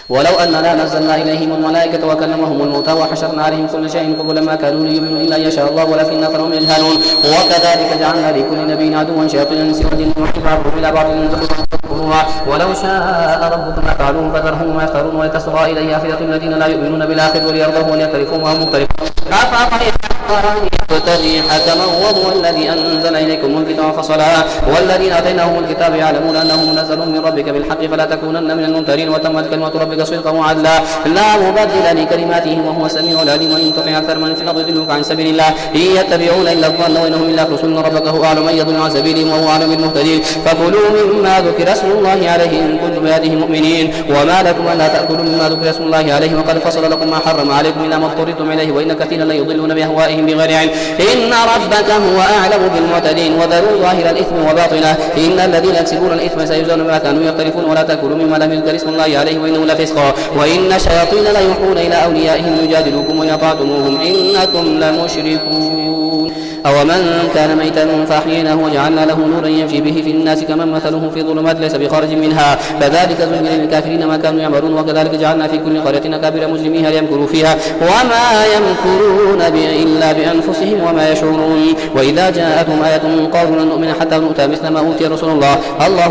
ولو أننا نزلنا إليهم الملائكة وكلمهم الموتى وحشرنا عليهم كل شيء قبلا ما كانوا ليؤمنوا إلا يشاء الله ولكن أكثرهم يجهلون. وكذلك جعلنا لكل نبي عدوا شياطين الإنس والجن نوحي بعضهم إلى بعض زخرفا ولو شاء ربك ما فعلوه فذرهم وما يفترون ولتصغى إليه أفئدة الذين لا يؤمنون بالآخرة وليرضوه وليعترفوا وهم مختلفون. يبتغي حكما وهو الذي أنزل إليكم الكتاب فصلا والذين آتيناهم الكتاب يعلمون أنه منزل من ربك بالحق فلا تكونن من الممترين وتمت كلمة ربك صدقا وعدلا لا مبدل لكلماته وهو السميع العليم وإن تطع أكثر من في الأرض يضلوك عن سبيل الله إن يتبعون إلا الظن وإنهم إلا يخرصون ربك هو أعلم من يضل عن سبيله وهو أعلم بالمهتدين. فكلوا مما ذكر اسم الله عليه إن كنتم بهذه مؤمنين وما لكم ألا تأكلوا مما ذكر اسم الله عليه وقد فصل لكم ما حرم عليكم إلا ما اضطررتم إليه وإن كثيرا ليضلون بأهوائهم بغير علم إن ربك هو أعلم بالمعتدين. وذروا ظاهر الإثم وباطنه إن الذين يكسبون الإثم سيجزون بما كانوا يقترفون ولا تأكلوا مما لم يذكر اسم الله عليه وإنه لفسق وإن الشياطين ليوحون إلى أوليائهم يجادلوكم وإن أطعتموهم إنكم لمشركون. أومن كان ميتا فأحييناه وجعلنا له نورا يمشي به في الناس كمن مثله في ظلمات ليس بخارج منها كذلك زين للكافرين ما كانوا يعملون وكذلك جعلنا في كل قرية أكابر مجرميها ليمكروا فيها وما يمكرون إلا بأنفسهم وما يشعرون. وإذا جاءتهم آية قالوا لن نؤمن حتى نؤتى مثل ما أوتي رسول الله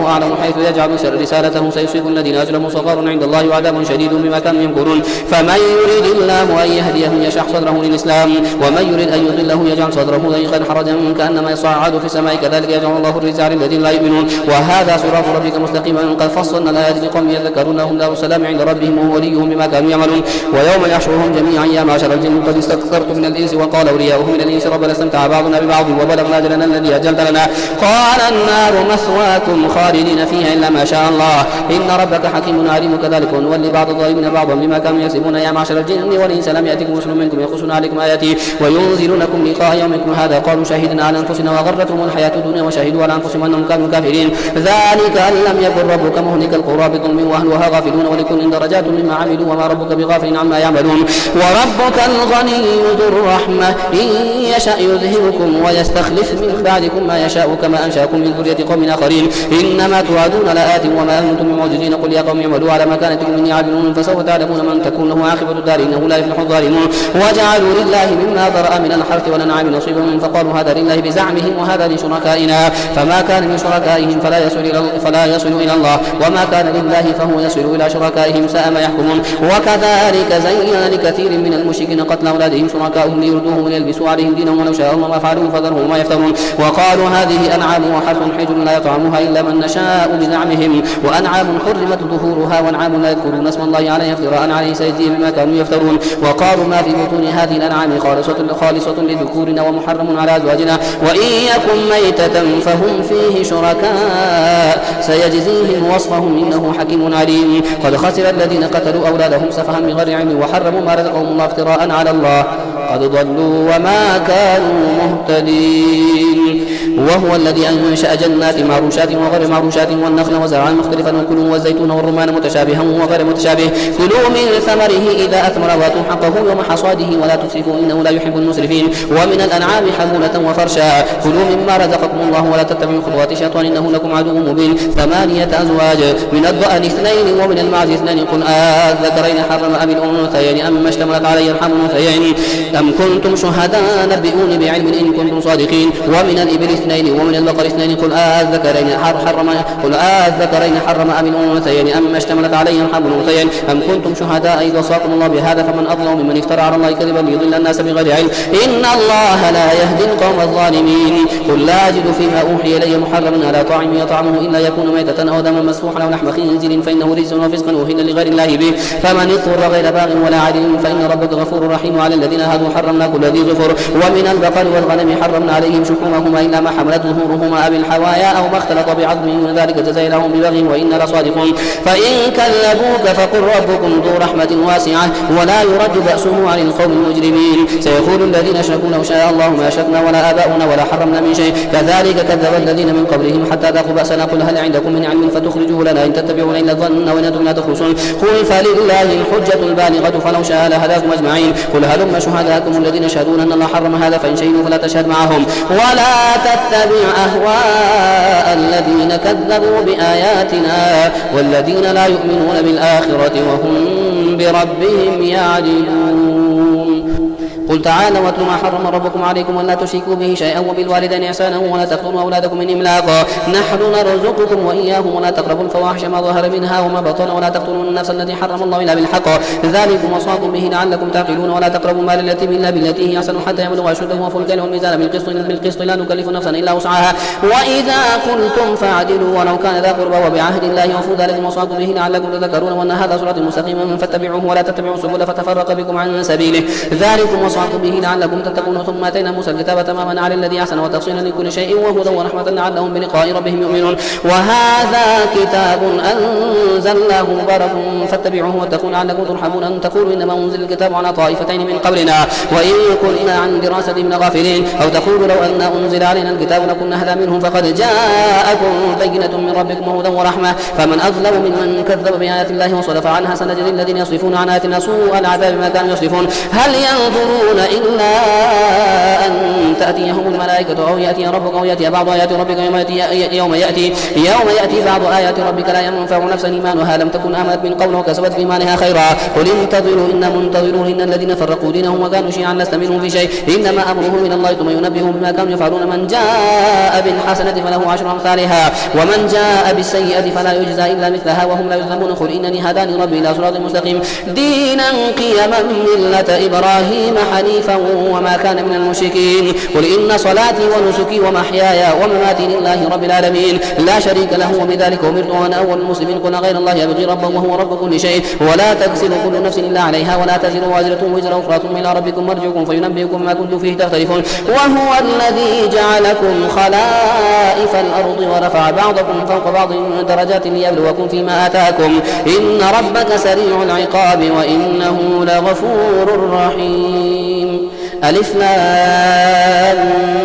أعلم حيث يجعل رسالته سيصيب الذين أجرموا صغار عند الله وعذاب شديد بما كانوا يمكرون. فمن يريد الله أن يهديه يشرح صدره للإسلام ومن يريد أن يضله يجعل صدره ضيقا حرجا كأنما يصعد في السماء كذلك يجعل الله الرجس على الذين لا يؤمنون. وهذا صراط ربك مستقيما قد فصلنا الآيات لقوم يذكرون لهم دار السلام عند ربهم وهو وليهم بما كانوا يعملون. ويوم يحشرهم جميعا يا معشر الجن قد استكثرتم من الإنس وقال أولياؤهم من الإنس ربنا استمتع بعضنا ببعض وبلغنا أجلنا الذي أجلت لنا قال النار مثواكم خالدين فيها إلا ما شاء الله إن ربك حكيم عليم كذلك نولي بعض الظالمين بعضا بما كانوا يكسبون يا معشر الجن والإنس لم يأتكم رسل منكم يقصون عليكم آياتي وينذرونكم لقاء يومكم هذا قالوا شهدنا على أنفسنا وغرتهم الحياة الدنيا وشهدوا على أنفسهم أنهم كانوا كافرين ذلك أن لم يكن ربك مهلك القرى بظلم وأهلها غافلون ولكل درجات مما عملوا وما ربك بغافل عما يعملون. وربك الغني ذو الرحمة إن يشأ يذهبكم ويستخلف من بعدكم ما يشاء كما أنشأكم من ذرية قوم آخرين إنما توعدون لآت وما أنتم بمعجزين قل يا قوم اعملوا على مكانتكم إني عامل فسوف تعلمون من تكون له عاقبة الدار إنه لا يفلح الظالمون. وجعلوا لله مما ذرأ من الحرث والأنعام نصيبا فقالوا هذا لله بزعمهم وهذا لشركائنا فما كان لشركائهم فلا يصل إلى الله وما كان لله فهو يصل إلى شركائهم ساء ما يحكمون. وكذلك زين لكثير من المشركين قتل أولادهم شركائهم ليردوهم ليلبسوا عليهم دينهم ولو شاء الله ما فعلوه فذرهم وما يفترون. وقالوا هذه أنعام وحرث حجر لا يطعمها إلا من نشاء بزعمهم وأنعام حرمت ظهورها وأنعام لا يذكرون اسم الله عليها افتراء عليه سيجزيهم بما كانوا يفترون. وقالوا ما في بطون هذه الأنعام خالصة لذكورنا ومحرم على أزواجنا وإن يكن ميتة فهم فيه شركاء سيجزيهم وصفهم إنه حكيم عليم. قد خسر الذين قتلوا أولادهم سفها بغير علم وحرموا ما رزقهم الله افتراء على الله قد ضلوا وما كانوا مهتدين. وهو الذي أنشأ جنات معروشات وغير معروشات والنخل وزرعا مختلفا وكلوا والزيتون والرمان متشابها وغير متشابه كلوا من ثمره إذا أثمر وآتوا حقه يوم حصاده ولا تسرفوا إنه لا يحب المسرفين. ومن الأنعام حمولة وفرشا كلوا مما رزقكم الله ولا تتبعوا خطوات الشيطان إنه لكم عدو مبين. 8 أزواج من الضأن 2 ومن المعز 2 قل الذكرين حرم أم الأنثيين أما اشتملت عليه أرحام الأنثيين أم كنتم شهداء نبئوني بعلم إن كنتم صادقين. ومن الإبل 2 ومن البقر 2 قل الذكرين حرم أم الأنثيين أما اشتملت عليه أرحام الأنثيين أم كنتم شهداء إذ وصاكم الله بهذا فمن أظلم ممن افترى على الله كذبا ليضل الناس بغير علم إن الله لا يهدي القوم الظالمين. قل لا أجد فيما أوحي إلي محرما على طاعم يطعمه إلا يكون ميتة أو دما مسفوحا أو لحم خنزير فإنه رجس وفسقا أهل لغير الله به فمن اضطر غير باغ ولا عاد فإن ربك غفور رحيم. وعلى الذين هادوا حرمنا كل ذي ظفر ومن البقر والغنم حرمنا عليهم شحومهما إلا ما حملت ظهورهما أو الحوايا أو ما اختلط بعظم ذلك جزيناهم ببغي وإنا لصادقون. فإن كذبوك فقل ربكم ذو رحمة واسعة ولا يرد بأسه عن القوم المجرمين. سيقول الذين أشركوا لو شاء الله ما أشركنا ولا آباؤنا ولا حرمنا من شيء كذلك كذب الذين من قبلهم حتى ذاقوا بأسنا قل هل عندكم من علم فتخرجوه لنا إن تتبعون إلا الظن وإن أنتم لا تخرصون. قل فلله الحجة البالغة فلو شاء لهداكم أجمعين. قل هلم شهداءكم الذين يشهدون أن الله حرم هذا فإن شهدوا فلا تشهد معهم ولا تتبع أهواء الذين كذبوا بآياتنا والذين لا يؤمنون بالآخرة وهم بربهم يعدلون. قل تعالوا واتل ما حرم ربكم عليكم ولا تشركوا به شيئا وبالوالدين إحسانا ولا تقتلوا أولادكم من إملاق نحن نرزقكم وإياهم ولا تقربوا الفواحش ما ظهر منها وما بطن ولا تقتلوا النفس التي حرم الله إلا بالحق ذلكم وصاكم به لعلكم تعقلون. ولا تقربوا مال اليتيم إلا بالتي هي أحسن حتى يبلغ أشده وأوفوا الكيل والميزان بالقسط لا نكلف نفسا إلا وسعها وإذا قلتم فاعدلوا ولو كان ذا قربى وبعهد الله أوفوا ذلكم وصاكم به لعلكم تذكرون وأن هذا صراط مستقيما فاتبعوه ولا تتبعوا السبل فتفرق بكم عن سبيله ذلكم وصاكم به لعلكم تتقون. ثم آتينا موسى الكتاب تماما على الذي أحسن وتفصيلا لكل شيء وهدى ورحمة لعلهم بلقاء ربهم يؤمنون. وهذا كتاب أنزلناه مبارك فاتبعوه واتقوا لعلكم ترحمون أن تقولوا إنما أنزل الكتاب على طائفتين من قبلنا وإن كنا عن دراسة من غافلين أو تقولوا لو أن أنزل علينا الكتاب لكنا أهدى منهم فقد جاءكم بينة من ربكم وهدى ورحمة فمن أظلم ممن كذب بآيات الله وصدف عنها سنجزي الذين يصرفون عن آياتنا سوء العذاب ما كانوا يصرفون. هل ينظرون إلا أن تأتيهم الملائكة أو يأتي ربك أو يأتي بعض آيات ربك يوم يأتي بعض آيات ربك لا ينفع نفسا إيمانها لم تكن آمنت من قبل وكسبت في إيمانها خيرا قل انتظروا إنا منتظرون إن الذين فرقوا دينهم وكانوا شيعا لست منهم في شيء إنما أمرهم من الله ثم ينبئهم بما كانوا يفعلون. من جاء بالحسنة فله 10 أمثالها ومن جاء بالسيئة فلا يجزى إلا مثلها وهم لا يظلمون. قل إنني هداني ربي إلى صراط مستقيم دينا قيما ملة إبراهيم حنيفا وما كان من المشركين. قل إن صلاتي ونسكي ومحياي ومماتي لله رب العالمين لا شريك له وبذلك أمرت وأنا أول المسلمين. قل غير الله يبغي ربا وهو رب كل شيء ولا تكسب كل نفس إلا عليها ولا تزر وازرة وزر أخرى ثم إلى ربكم مرجعكم فينبئكم ما كنتم فيه تختلفون. وهو الذي جعلكم خلائف الأرض ورفع بعضكم فوق بعض درجات ليبلوكم فيما آتاكم إن ربك سريع العقاب وإنه لغفور رحيم. ألف لام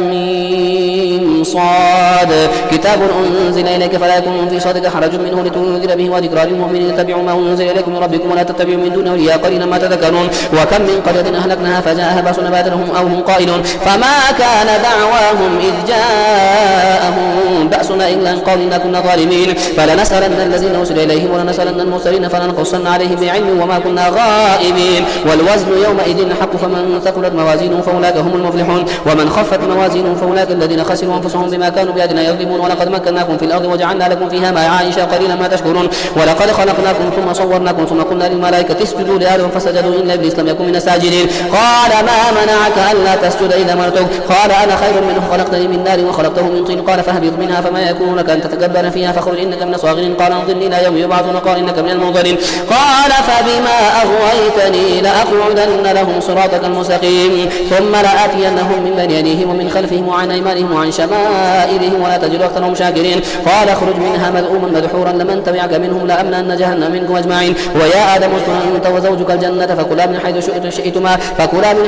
ميم صاد كتاب أنزل إليك فلا يكن في صدرك حرج منه لتنذر به وذكرى للمؤمنين اتبعوا ما أنزل إليكم من ربكم ولا تتبعوا من دونه أولياء قليلا ما تذكرون. وكم من قرية أهلكناها فجاءها بأسنا باتنا أو هم قائلون فما كان دعواهم إذ جاءهم بأسنا إلا أن قالوا إنا كنا ظالمين فلنسألن الذين أرسل إليهم ولنسألن المرسلين فلنقصن عليهم بعلم وما كنا غائبين. والوزن يومئذ الحق فمن ثقلت موازينه فأولئك هم المفلحون ومن خفت موازينه فأولئك الذين خسروا أنفسهم بما كانوا بآياتنا يظلمون. ولقد مكناكم في الأرض وجعلنا لكم فيها معايش قليلا ما تشكرون. ولقد خلقناكم ثم صورناكم ثم قلنا للملائكة اسجدوا لآدم فسجدوا إلا إبليس لم يكن من الساجدين. قال ما منعك ألا تسجد إذا أمرتك قال أنا خير منه خلقتني من نار وخلقته من طين قال فاهبط منها فما يكون لك أن تتكبر فيها فاخرج إنك من الصاغرين قال انظرني إلى يوم يبعثون قال إنك من المنظرين. قال فبما أغويتني لأقعدن لهم صراطك المستقيم ثم لآتينهم من بين يديهم ومن خلفهم وعن أيمانهم وعن شمائلهم ولا تجد أكثرهم شاكرين. قال اخرج منها مذءوما مدحورا لمن تبعك منهم لأملأن جهنم منكم أجمعين. ويا آدم اسكن أنت وزوجك الجنة فكلا من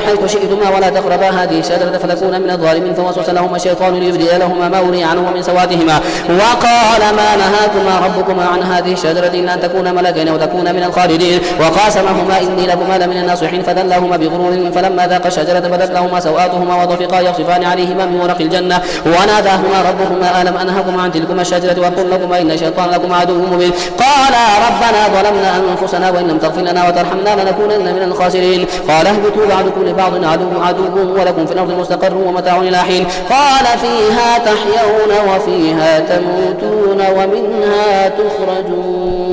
حيث شئتما ولا تقربا هذه الشجرة فتكونا من الظالمين. فوسوس لهما الشيطان ليبدي لهما ما وري عنهما من سواتهما وقال ما نهاكما ربكما عن هذه الشجرة إلا أن تكونا ملكين أو تكونا من الخالدين. وقاسمهما إني لكما لمن الناصحين فدلاهما بغرور فلما ذاقا الشجرة بدت لهما سوآتهما وطفقا يخصفان عليهما من ورق الجنة وناداهما ربهما ألم أنهكما عن تلكما الشجرة وقل لكما إن الشيطان لكما عدو مبين. قالا ربنا ظلمنا أنفسنا وإن لم تغفر لنا وترحمنا لنكونن من الخاسرين. قال اهبطوا بعضكم لبعض عدو ولكم في الأرض مستقر ومتاع إلى حين. قال فيها تحيون وفيها تموتون ومنها تخرجون.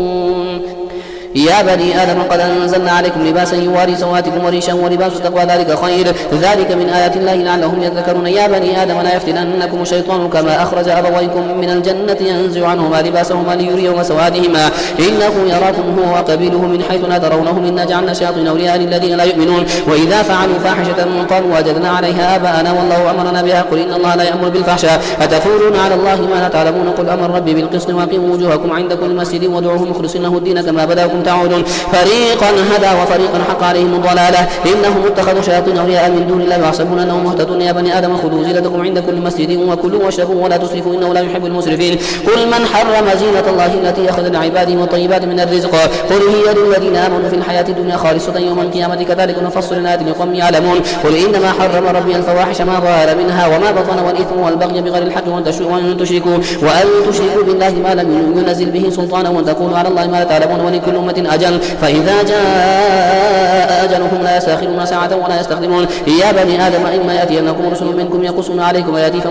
يا بني آدم قد أنزلنا عليكم لباسا يواري سواتكم وريشا ولباس التقوى ذلك خير ذلك من آيات الله لعلهم يذكرون. يا بني آدم لا يفتننكم الشيطان كما أخرج أبويكم من الجنة ينزع عنهما لباسهما ليريهما سواتهما إنه يراكم هو وقبيله من حيث لا ترونهم إنا جعلنا الشياطين أولياء للذين لا يؤمنون. وإذا فعلوا فاحشة قالوا وجدنا عليها آباءنا والله أمرنا بها قل إن الله لا يأمر بالفحشاء أتقولون على الله ما لا تعلمون. قل أمر ربي بالقسط وأقيموا وجوهكم عند كل مسجد وادعوه مخلصين له الدين كما بدأكم تعودون فريقا هدى وفريقا حق عليهم الضلالة إنهم اتخذوا شياطين أولياء من دون الله ويحسبون أنهم مهتدون يا بني آدم خذوا زينتكم عند كل مسجد وكلوا واشربوا ولا تسرفوا إنه لا يحب المسرفين قل من حرم زينة الله التي أخذ لعباده والطيبات من الرزق قل هي للذين آمنوا في الحياة الدنيا خالصة يوم القيامة كذلك نفصل الآيات لقوم يعلمون قل إنما حرم ربي الفواحش ما ظهر منها وما بطن والإثم والبغي بغير الحق وأن تشركوا بالله ما لم ينزل به سلطانا وأن تقولوا على الله ما لا تعلمون ولكل أمة أجل فإذا جاء أجلهم لا يستأخرون ساعة ولا يستقدمون يا بني آدم إما يأتينكم رسل منكم يقصون عليكم آياتي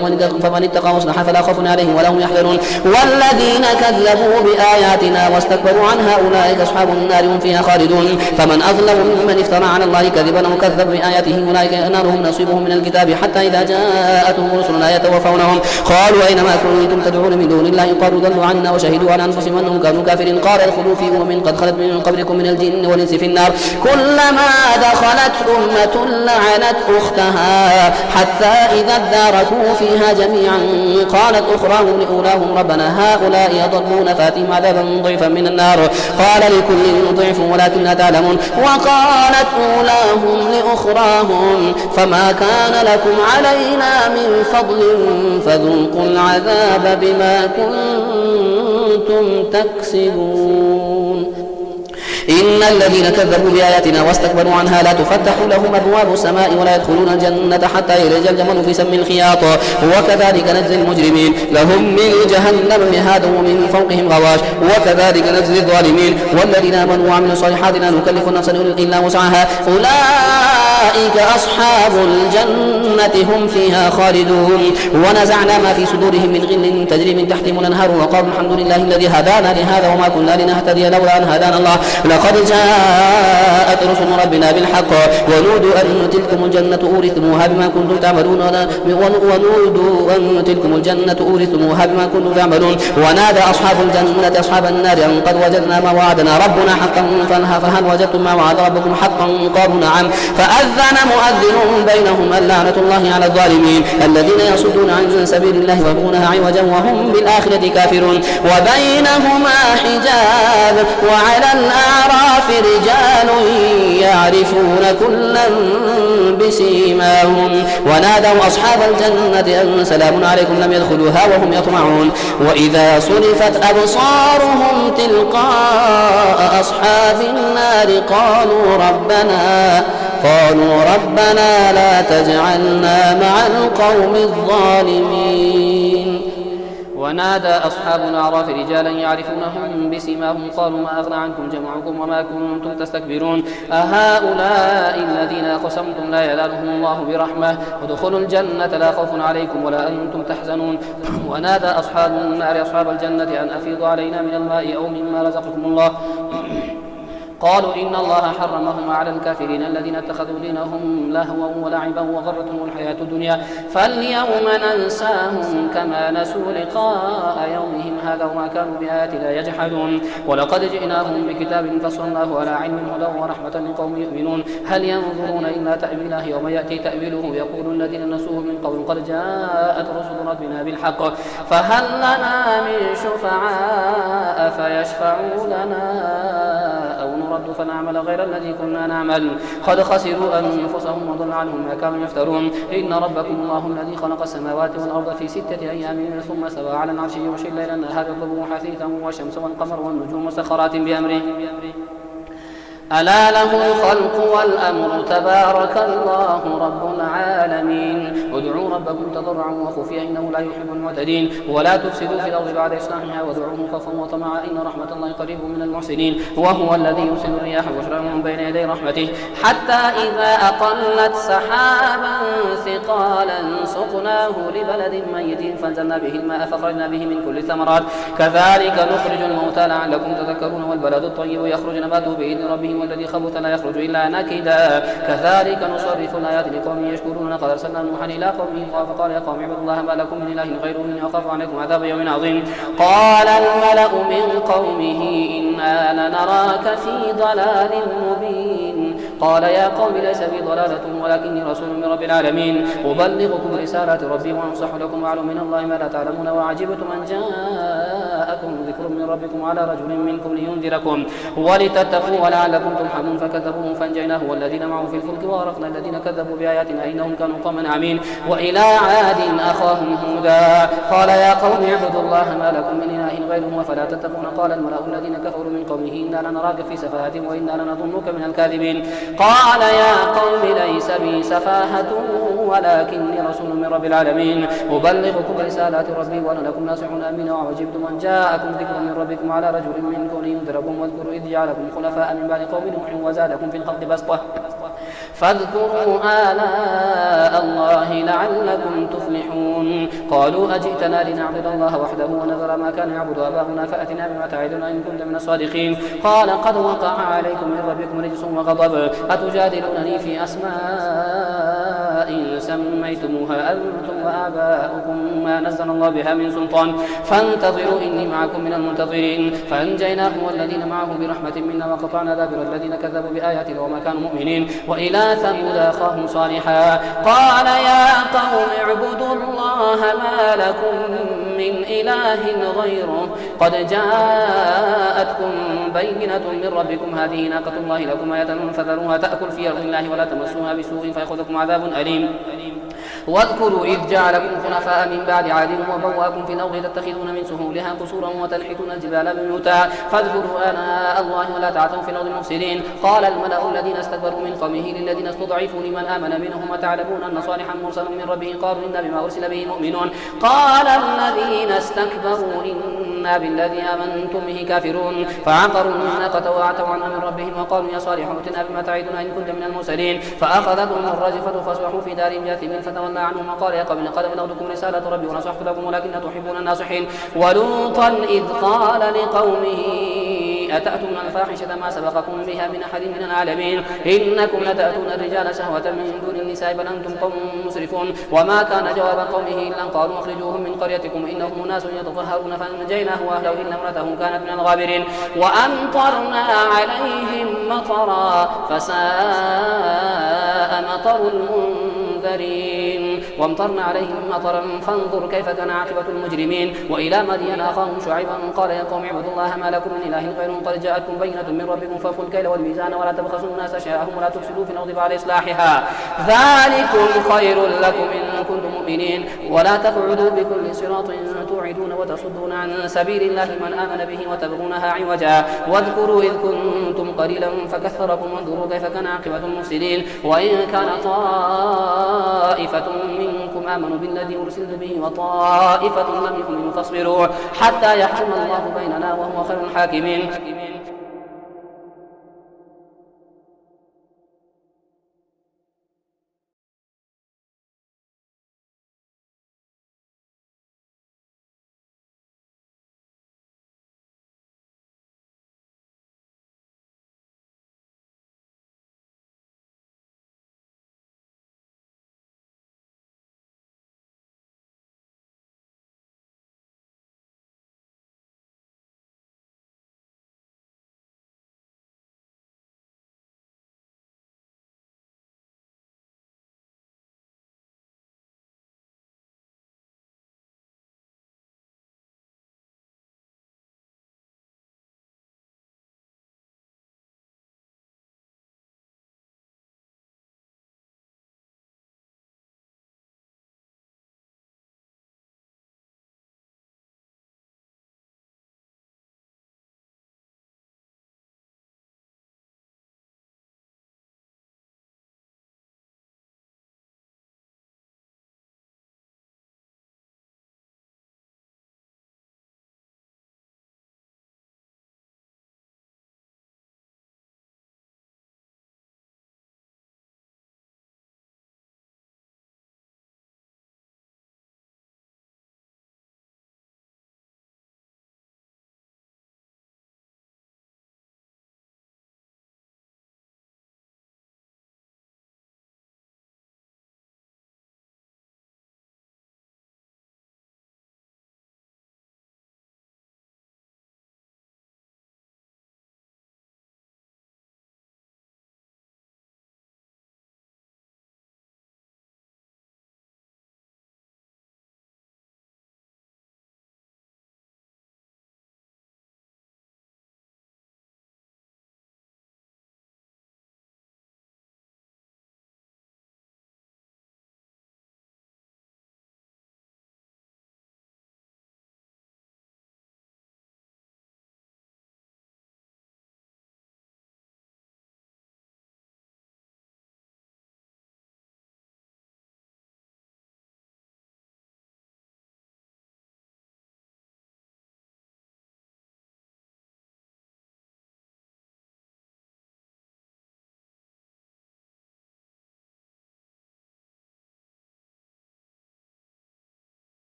فمن اتقى واصلح فلا خوف عليهم ولا هم يحزنون والذين كذبوا بآياتنا واستكبروا عنها أولئك أصحاب النار هم فيها خالدون فمن أظلم ممن افترى على الله كذبا أو كذب بآياته أولئك ينالهم نصيبهم من الكتاب حتى إذا جاءتهم رسلنا يتوفونهم قالوا أينما كنتم تدعون من دون الله قالوا ضلوا عنا وشهدوا على أنفسهم أنهم كانوا كافرين قال ادخلوا في أمم قد خلت من قبلكم من الجن والإنس في النار كلما دخلت أمة لعنت أختها حتى إذا اداركوا فيها جميعا قالت أخراهم لأولاهم ربنا هؤلاء يضلون فاتهم عذابا ضعفا من النار قال لكل ضعف ولكن لا تعلمون وقالت أولاهم لأخراهم فما كان لكم علينا من فضل فذوقوا العذاب بما كنتم تكسبون إن الذين كذبوا بآياتنا واستكبروا عنها لا تفتح لهم أبواب السماء ولا يدخلون الجنة حتى يلج الجمل في سم الخياط وكذلك نجزي المجرمين لهم من جهنم مهاد ومن فوقهم غواش وكذلك نجزي الظالمين والذين آمنوا وعملوا الصالحات لا نكلف نفسا إلا وسعها أولئك أصحاب الجنة هم فيها خالدون ونزعنا ما في صدورهم من غل تجري من تحتهم الأنهار وقالوا الحمد لله الذي هدانا لهذا وما كنا لنهتدي لولا أن هدانا الله لقد جاءت رسل ربنا بالحق ونودوا أن تلكم الجنة أورثتموها بما كنتم تعملون ونودوا أن تلكم الجنة أورثتموها بما كنتم تعملون ونادى أصحاب الجنة أصحاب النار أن قد وجدنا ما وعدنا ربنا حقا فهل وجدتم ما وعد ربكم حقا قالوا نعم فأذن مؤذن بينهم اللعنة الله على الظالمين الذين يصدون عن سبيل الله ويبغونها عوجا وهم بالآخرة كافرون وبينهما حجاب وعلى الأعراف رجال يعرفون كلا بسيماهم ونادوا أصحاب الجنة أن سلام عليكم لم يدخلوها وهم يطمعون وإذا صرفت أبصارهم تلقاء أصحاب النار قالوا ربنا لا تجعلنا مع القوم الظالمين ونادى أصحاب الأعراف رجالا يعرفونهم بسيماهم قالوا ما أغنى عنكم جمعكم وما كنتم تستكبرون أهؤلاء الذين أقسمتم لا ينالهم الله برحمة ادخلوا الجنة لا خوف عليكم ولا أنتم تحزنون ونادى أصحاب النار أصحاب الجنة أن أفيضوا علينا من الماء أو مما رزقكم الله قالوا إن الله حرمهما على الكافرين الذين اتخذوا دينهم لهوا ولعبا وغرتهم الحياة الدنيا فاليوم ننساهم كما نسوا لقاء يومهم هذا وما كانوا بآياتنا يجحدون ولقد جئناهم بكتاب فصلناه على علم هدى ورحمة لقوم يؤمنون هل ينظرون إلا تأويله يوم يأتي تأويله يقول الذين نسوه من قبل قد جاءت رسل ربنا بالحق فهل لنا من شفعاء فيشفعوا لنا أو نرد فنعمل غير الذي كنا نعمل قد خسروا أنفسهم وضل عنهم ما كانوا يفترون إن ربكم الله الذي خلق السماوات والأرض في 6 أيام ثم استوى على العرش يغشي الليل النهار يطلبه حثيثا والشمس والقمر والنجوم مسخرات بأمره ألا له الخلق والأمر تبارك الله رب العالمين ادعوا ربكم تضرعا وخفيا إنه لا يحب المعتدين ولا تفسدوا في الأرض بعد إصلاحها وادعوه خوفا وطمعا إن رحمة الله قريب من المحسنين وهو الذي يرسل الرياح بشرا من بين يدي رحمته حتى إذا أقلت سحابا ثقالا سقناه لبلد ميت فانزلنا به الماء فأخرجنا به من كل الثمرات كذلك نخرج الموتى لعلكم تذكرون والبلد الطيب يخرج نباته بإذن ربه والذي خبث لا يخرج إلا نكدا كذلك نصرف الآيات لقوم يشكرون قد أرسلنا نوحا إلى قومه فقال يا قوم اعبدوا الله ما لكم من إله غيره إني أخاف عليكم عذاب يوم عظيم قال الملأ من قومه إنا لنراك في ضلال مبين قال يا قوم ليس بي ضلالة ولكني رسول من رب العالمين أبلغكم رسالات ربي وأنصح لكم وأعلم من الله ما لا تعلمون وعجبتم أن جاءكم ذكر من ربكم على رجل منكم لينذركم ولتتقوا ولعلكم ترحمون فكذبوه فانجيناه والذين معه في الفلك وأغرقنا الذين كذبوا بآياتنا إنهم كانوا قوما عمين. وإلى عاد أخاهم هودا قال يا قوم اعبدوا الله ما لكم من إله غيره أفلا تتقون قال الملأ الذين كفروا من قومه إنا لنراك في سفاهة وإنا لنظنك من الكاذبين قال يا قوم ليس بي سفاهة ولكني رسول من رب العالمين أبلغكم رسالات ربي وأنا لكم ناصح أمين وعجبتم أن جاءكم ذكر من ربكم على رجل منكم لينذركم واذكروا إذ جعلكم خلفاء من بعد قوم نوح وزادكم في الخلق بسطة فاذكروا آلاء الله لعلكم تفلحون قالوا أجئتنا لنعبد الله وحده ونذر ما كان يعبد آباؤنا فأتنا بما تعدنا إن كنت من الصادقين قال قد وقع عليكم من ربكم رجس وغضب أتجادلونني في أسماء سميتموها أنتم وآباؤكم ما نزل الله بها من سلطان فانتظروا إني معكم من المنتظرين فأنجيناه والذين معه برحمة منا وقطعنا دابر الذين كذبوا بآياتنا وما كانوا مؤمنين. وإلى ثمود أخاهم صالحا قال يا قوم اعبدوا الله ما لكم من إله غيره قد جاءتكم بينة من ربكم هذه ناقة الله لكم آية فذروها تأكل في أرض الله ولا تمسوها بسوء فيأخذكم عذاب أليم. واذكروا إذ جعلكم خلفاء من بعد عاد وبوأكم في الأرض تتخذون من سهولها قصورا وتنحتون الجبال بيوتا فاذكروا آلاء الله ولا تعثوا في الأرض مفسدين. قال الملأ الذين استكبروا من قومه للذين استضعفوا لمن آمن منهم أتعلمون أن صالحا مرسل من ربه قالوا إنا بما أرسل به مؤمنون قال الذين استكبروا إنا بالذي آمنتم به كافرون فعقروا الناقة وعتوا عن أمر ربهم وقالوا يا صالح ائتنا بما تعدنا إن كنت من المرسلين فأخذتهم الرجفة فأصبحوا في دارهم جاثمين فتولى عنهم وقال يا قوم قد بلغتكم رسالة ربي ونصحت لكم ولكن لا تحبون الناصحين. ولوطا إذ قال لقومه أتأتون الفاحشة ما سبقكم بها من أحد من العالمين إنكم لتأتون الرجال شهوة من دون النساء بل أنتم قوم مسرفون. وما كان جواب قومه إلا أن قالوا أخرجوهم من قريتكم إنهم أناس يتطهرون فأنجيناه وأهله إن امرأته كانت من الغابرين. وأمطرنا عليهم مطرا فساء مطر المنذرين وامطرنا عليهم مطرا فانظر كيف كان عاقبة المجرمين. وإلى مدين أخاهم شعيبا قال يا قوم اعبدوا الله ما لكم من إله غيره قد جاءتكم بينة من ربكم فأوفوا الكيل والميزان ولا تبخسوا الناس أشياءهم ولا تفسدوا في الأرض بعد إصلاحها ذلكم خير لكم إن كنتم مؤمنين. ولا تقعدوا بكل صراط توعدون وتصدون عن سبيل الله من آمن به وتبغونها عوجا واذكروا إذ كنتم قليلا فكثركم وانظروا كيف كان عاقبة المفسدين. وإن كان طائفة منكم آمنوا بالذي أرسلت به وطائفة لم يؤمنوا فاصبروا حتى يحكم الله بيننا وهو خير الحاكمين.